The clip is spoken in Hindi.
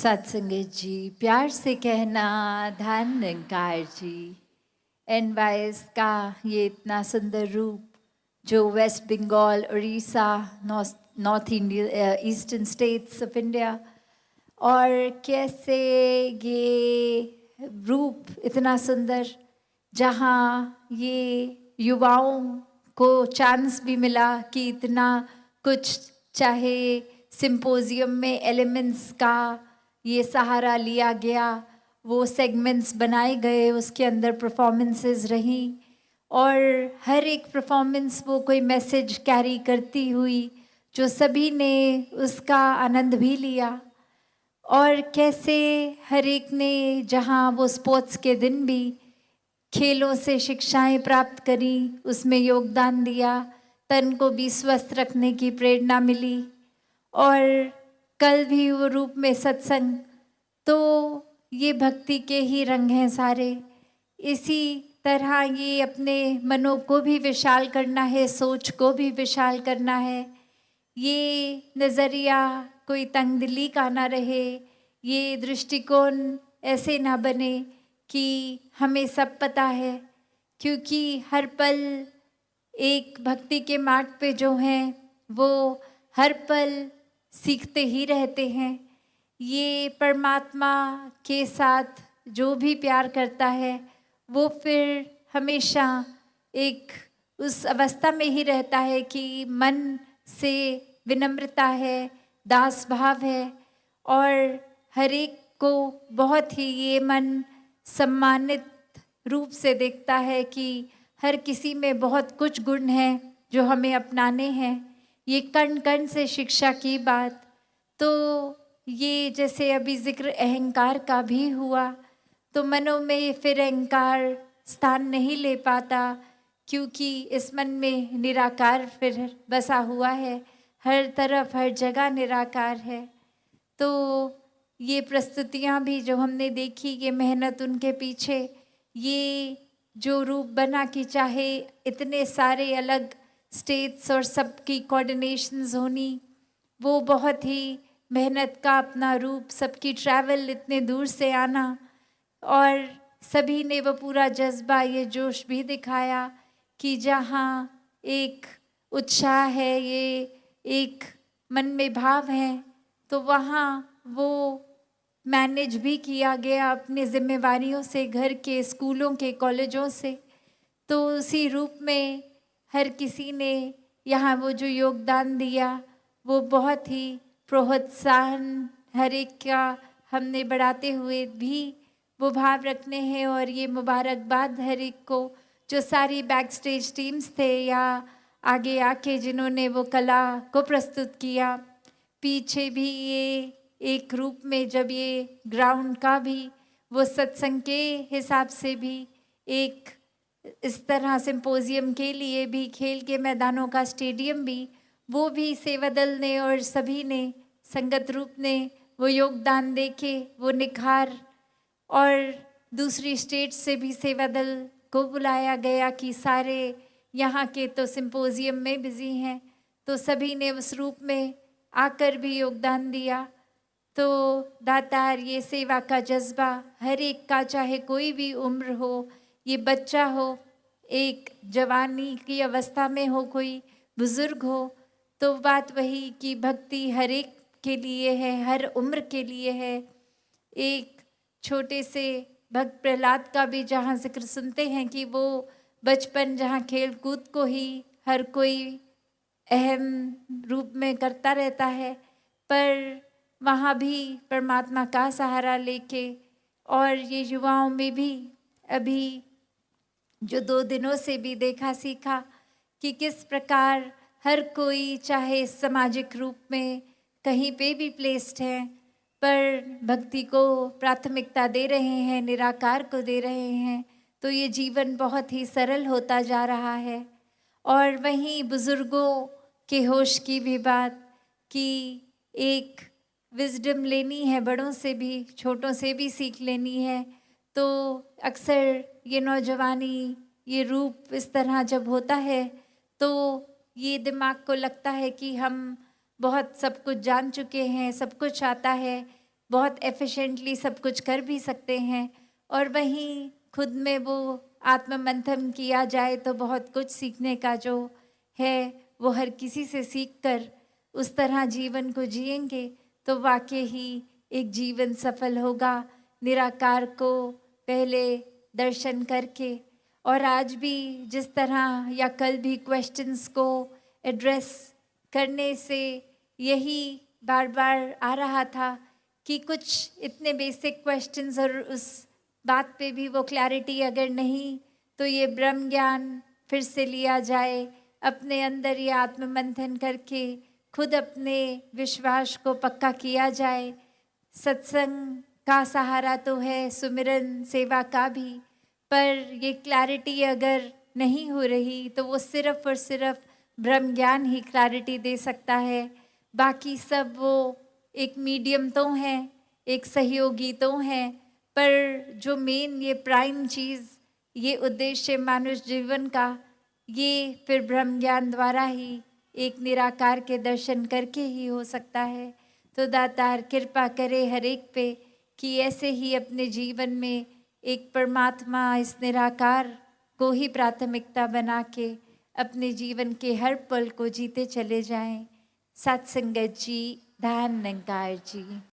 सत्संगत जी, प्यार से कहना धन निरंकार जी। एनवाइस का ये इतना सुंदर रूप जो West Bengal, Orissa, north India, eastern states of India, और कैसे ये रूप इतना सुंदर जहाँ ये युवाओं को चांस भी मिला कि इतना कुछ, चाहे सिंपोजियम में एलिमेंट्स का ये सहारा लिया गया, वो सेगमेंट्स बनाए गए, उसके अंदर परफॉर्मेंसेस रहीं और हर एक परफॉर्मेंस वो कोई मैसेज कैरी करती हुई जो सभी ने उसका आनंद भी लिया। और कैसे हर एक ने, जहाँ वो स्पोर्ट्स के दिन भी खेलों से शिक्षाएं प्राप्त करी, उसमें योगदान दिया, तन को भी स्वस्थ रखने की प्रेरणा मिली। और कल भी वो रूप में सत्संग, तो ये भक्ति के ही रंग हैं सारे। इसी तरह ये अपने मनों को भी विशाल करना है, सोच को भी विशाल करना है। ये नज़रिया कोई तंगदिली का ना रहे, ये दृष्टिकोण ऐसे ना बने कि हमें सब पता है, क्योंकि हर पल एक भक्ति के मार्ग पे जो हैं वो हर पल सीखते ही रहते हैं। ये परमात्मा के साथ जो भी प्यार करता है वो फिर हमेशा एक उस अवस्था में ही रहता है कि मन से विनम्रता है, दास भाव है, और हर एक को बहुत ही ये मन सम्मानित रूप से देखता है कि हर किसी में बहुत कुछ गुण हैं जो हमें अपनाने हैं। ये कण कण से शिक्षा की बात, तो ये जैसे अभी जिक्र अहंकार का भी हुआ, तो मनों में फिर अहंकार स्थान नहीं ले पाता, क्योंकि इस मन में निराकार फिर बसा हुआ है, हर तरफ हर जगह निराकार है। तो ये प्रस्तुतियाँ भी जो हमने देखी, ये मेहनत उनके पीछे, ये जो रूप बना कि चाहे इतने सारे अलग स्टेट्स और सबकी कोऑर्डिनेशंस होनी, वो बहुत ही मेहनत का अपना रूप, सबकी ट्रैवल इतने दूर से आना, और सभी ने वो पूरा जज्बा, ये जोश भी दिखाया कि जहाँ एक उत्साह है, ये एक मन में भाव है, तो वहाँ वो मैनेज भी किया गया अपनी जिम्मेवारियों से, घर के, स्कूलों के, कॉलेजों से। तो उसी रूप में हर किसी ने यहाँ वो जो योगदान दिया वो बहुत ही प्रोत्साहन हर एक का हमने बढ़ाते हुए भी वो भाव रखने हैं। और ये मुबारकबाद हर एक को, जो सारी बैक स्टेज टीम्स थे या आगे आके जिन्होंने वो कला को प्रस्तुत किया, पीछे भी ये एक रूप में जब ये ग्राउंड का भी वो सत्संग के हिसाब से भी एक इस तरह सिंपोजियम के लिए भी खेल के मैदानों का स्टेडियम भी, वो भी सेवा दल ने और सभी ने संगत रूप ने वो योगदान देके वो निखार, और दूसरी स्टेट से भी सेवा दल को बुलाया गया कि सारे यहाँ के तो सिंपोजियम में बिजी हैं, तो सभी ने उस रूप में आकर भी योगदान दिया। तो दातार ये सेवा का जज्बा हर एक का, चाहे कोई भी उम्र हो, ये बच्चा हो, एक जवानी की अवस्था में हो, कोई बुजुर्ग हो, तो बात वही कि भक्ति हर एक के लिए है, हर उम्र के लिए है। एक छोटे से भक्त प्रहलाद का भी जहाँ जिक्र सुनते हैं कि वो बचपन जहाँ खेल कूद को ही हर कोई अहम रूप में करता रहता है, पर वहाँ भी परमात्मा का सहारा लेके, और ये युवाओं में भी अभी जो 2 दिनों से भी देखा सीखा कि किस प्रकार हर कोई चाहे सामाजिक रूप में कहीं पे भी प्लेस्ड है, पर भक्ति को प्राथमिकता दे रहे हैं, निराकार को दे रहे हैं, तो ये जीवन बहुत ही सरल होता जा रहा है। और वहीं बुज़ुर्गों के होश की भी बात कि एक विजडम लेनी है, बड़ों से भी, छोटों से भी सीख लेनी है। तो अक्सर ये नौजवानी, ये रूप इस तरह जब होता है तो ये दिमाग को लगता है कि हम बहुत सब कुछ जान चुके हैं, सब कुछ आता है, बहुत एफिशिएंटली सब कुछ कर भी सकते हैं, और वहीं खुद में वो आत्ममंथन किया जाए तो बहुत कुछ सीखने का जो है वो हर किसी से सीख कर उस तरह जीवन को जिएंगे तो वाकई ही एक जीवन सफल होगा, निराकार को पहले दर्शन करके। और आज भी जिस तरह या कल भी क्वेश्चंस को एड्रेस करने से यही बार बार आ रहा था कि कुछ इतने बेसिक क्वेश्चंस और उस बात पे भी वो क्लैरिटी अगर नहीं, तो ये ब्रह्म ज्ञान फिर से लिया जाए, अपने अंदर ये आत्ममंथन करके खुद अपने विश्वास को पक्का किया जाए। सत्संग का सहारा तो है, सुमिरन सेवा का भी, पर ये क्लैरिटी अगर नहीं हो रही तो वो सिर्फ और सिर्फ ब्रह्म ज्ञान ही क्लैरिटी दे सकता है। बाकी सब वो एक मीडियम तो हैं, एक सहयोगी तो हैं, पर जो मेन ये प्राइम चीज़, ये उद्देश्य मानुष जीवन का, ये फिर ब्रह्म ज्ञान द्वारा ही एक निराकार के दर्शन करके ही हो सकता है। तो दातार कृपा करे हर एक पे कि ऐसे ही अपने जीवन में एक परमात्मा इस निराकार को ही प्राथमिकता बना के अपने जीवन के हर पल को जीते चले जाएं। सत्संगत जी, धन निरंकार जी।